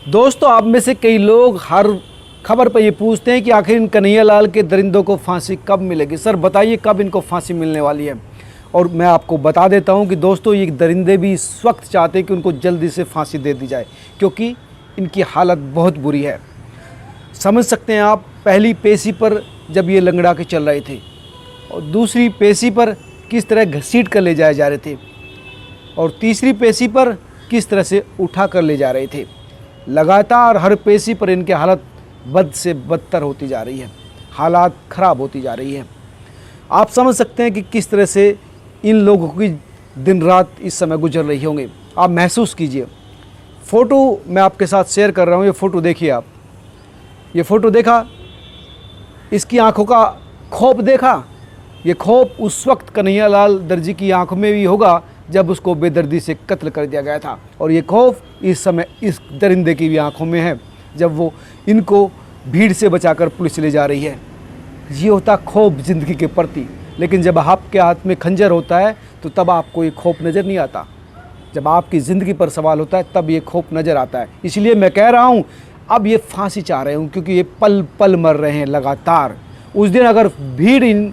दोस्तों, आप में से कई लोग हर खबर पर ये पूछते हैं कि आखिर इन कन्हैयालाल के दरिंदों को फांसी कब मिलेगी। सर बताइए कब इनको फांसी मिलने वाली है। और मैं आपको बता देता हूं कि दोस्तों, ये दरिंदे भी इस वक्त चाहते हैं कि उनको जल्दी से फांसी दे दी जाए, क्योंकि इनकी हालत बहुत बुरी है। समझ सकते हैं आप, पहली पेशी पर जब ये लंगड़ा के चल रहे थे और दूसरी पेशी पर किस तरह घसीट कर ले जाए जा रहे थे और तीसरी पेशी पर किस तरह से उठा कर ले जा रहे थे। लगातार हर पेशी पर इनकी हालत बद से बदतर होती जा रही है, हालात ख़राब होती जा रही है। आप समझ सकते हैं कि किस तरह से इन लोगों की दिन रात इस समय गुजर रही होंगे। आप महसूस कीजिए। फ़ोटो मैं आपके साथ शेयर कर रहा हूँ, ये फ़ोटो देखिए आप। ये फ़ोटो देखा, इसकी आंखों का खौफ देखा। ये खौफ उस वक्त कन्हैयालाल दर्जी की आंखों में भी होगा जब उसको बेदर्दी से कत्ल कर दिया गया था, और ये खौफ इस समय इस दरिंदे की भी आंखों में है जब वो इनको भीड़ से बचाकर पुलिस ले जा रही है। ये होता खौफ ज़िंदगी के प्रति। लेकिन जब आपके हाथ में खंजर होता है तो तब आपको ये खौफ नज़र नहीं आता। जब आपकी ज़िंदगी पर सवाल होता है तब ये खौफ नज़र आता है। इसलिए मैं कह रहा हूँ, अब ये फांसी चाह रहे हूँ, क्योंकि ये पल पल मर रहे हैं लगातार। उस दिन अगर भीड़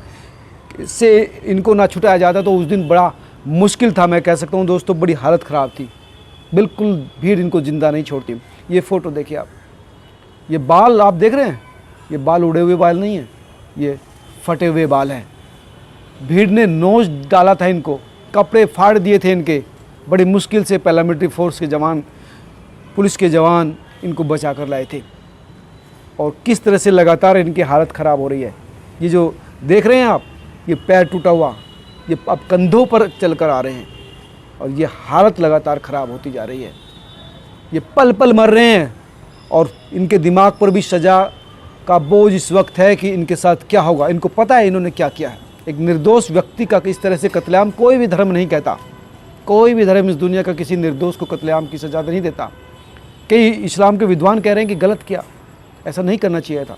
से इनको ना छुटाया जाता तो उस दिन बड़ा मुश्किल था। मैं कह सकता हूँ दोस्तों, बड़ी हालत ख़राब थी। बिल्कुल भीड़ इनको ज़िंदा नहीं छोड़ती। ये फ़ोटो देखिए आप, ये बाल आप देख रहे हैं, ये बाल उड़े हुए बाल नहीं हैं, ये फटे हुए बाल हैं। भीड़ ने नोच डाला था इनको, कपड़े फाड़ दिए थे इनके। बड़ी मुश्किल से पैरामिलिट्री फोर्स के जवान, पुलिस के जवान इनको बचा कर लाए थे। और किस तरह से लगातार इनकी हालत ख़राब हो रही है। ये जो देख रहे हैं आप, ये पैर टूटा हुआ, ये अब कंधों पर चल कर आ रहे हैं और ये हालत लगातार ख़राब होती जा रही है। ये पल पल मर रहे हैं और इनके दिमाग पर भी सज़ा का बोझ इस वक्त है कि इनके साथ क्या होगा। इनको पता है इन्होंने क्या किया है। एक निर्दोष व्यक्ति का किस तरह से कत्लेआम, कोई भी धर्म नहीं कहता, कोई भी धर्म इस दुनिया का किसी निर्दोष को कत्लेआम की सज़ा नहीं देता। कई इस्लाम के विद्वान कह रहे हैं कि गलत किया, ऐसा नहीं करना चाहिए था।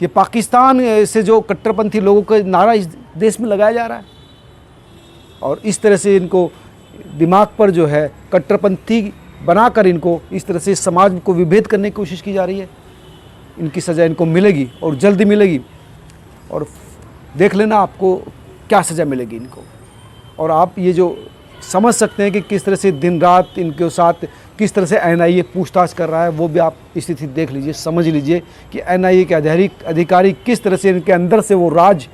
ये पाकिस्तान से जो कट्टरपंथी लोगों का नारा इस देश में लगाया जा रहा है और इस तरह से इनको दिमाग पर जो है कट्टरपंथी बनाकर इनको इस तरह से समाज को विभेद करने की कोशिश की जा रही है। इनकी सज़ा इनको मिलेगी और जल्दी मिलेगी, और देख लेना आपको क्या सज़ा मिलेगी इनको। और आप ये जो समझ सकते हैं कि किस तरह से दिन रात इनके साथ किस तरह से एनआईए पूछताछ कर रहा है, वो भी आप स्थिति देख लीजिए, समझ लीजिए कि एनआईए के अधिकारी किस तरह से इनके अंदर से वो राज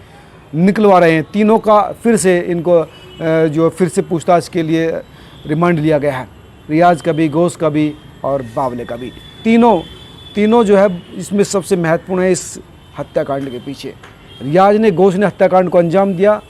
निकलवा रहे हैं। तीनों का फिर से इनको जो फिर से पूछताछ के लिए रिमांड लिया गया है। रियाज का भी, घोष का भी और बावले का भी। तीनों जो है इसमें सबसे महत्वपूर्ण है इस हत्याकांड के पीछे। रियाज ने, घोष ने हत्याकांड को अंजाम दिया।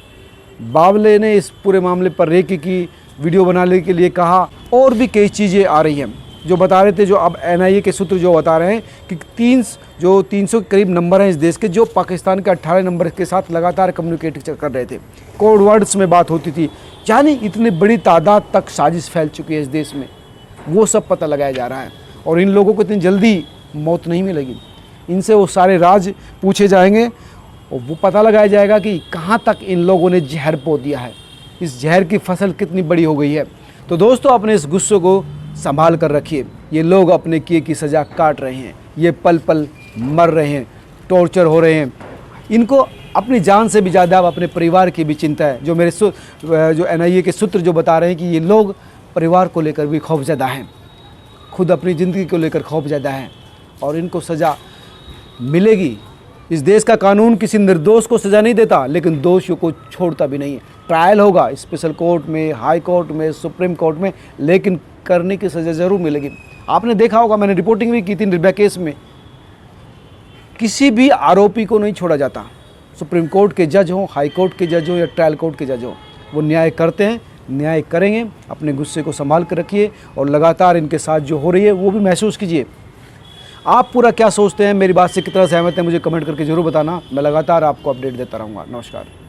बावले ने इस पूरे मामले पर रेकी की वीडियो बनाने के लिए कहा। और भी कई चीज़ें आ रही हैं जो बता रहे थे, जो अब एनआईए के सूत्र जो बता रहे हैं कि 300 के करीब नंबर हैं इस देश के, जो पाकिस्तान के 18 नंबर के साथ लगातार कम्युनिकेट कर रहे थे। कोड वर्ड्स में बात होती थी, यानी इतनी बड़ी तादाद तक साजिश फैल चुकी है इस देश में। वो सब पता लगाया जा रहा है और इन लोगों को इतनी जल्दी मौत नहीं मिलेगी। इनसे वो सारे राज पूछे जाएंगे और वो पता लगाया जाएगा कि कहाँ तक इन लोगों ने जहर बो दिया है। इस जहर की फसल कितनी बड़ी हो गई है। तो दोस्तों, अपने इस गुस्से को संभाल कर रखिए। ये लोग अपने किए की सज़ा काट रहे हैं, ये पल पल मर रहे हैं, टॉर्चर हो रहे हैं। इनको अपनी जान से भी ज़्यादा अपने परिवार की भी चिंता है। जो एनआईए के सूत्र जो बता रहे हैं कि ये लोग परिवार को लेकर भी खौफज़दा हैं, खुद अपनी ज़िंदगी को लेकर खौफज़दा हैं और इनको सज़ा मिलेगी। इस देश का कानून किसी निर्दोष को सज़ा नहीं देता, लेकिन दोषियों को छोड़ता भी नहीं है। ट्रायल होगा स्पेशल कोर्ट में, हाई कोर्ट में, सुप्रीम कोर्ट में, लेकिन करने की सज़ा ज़रूर मिलेगी। आपने देखा होगा, मैंने रिपोर्टिंग भी की थी निर्भया केस में, किसी भी आरोपी को नहीं छोड़ा जाता। सुप्रीम कोर्ट के जज हों, हाई कोर्ट के जज हों या ट्रायल कोर्ट के जज हों, वो न्याय करते हैं, न्याय करेंगे। अपने गुस्से को संभाल कर रखिए और लगातार इनके साथ जो हो रही है वो भी महसूस कीजिए। आप पूरा क्या सोचते हैं, मेरी बात से कितना सहमत है, मुझे कमेंट करके ज़रूर बताना। मैं लगातार आपको अपडेट देता रहूँगा। नमस्कार।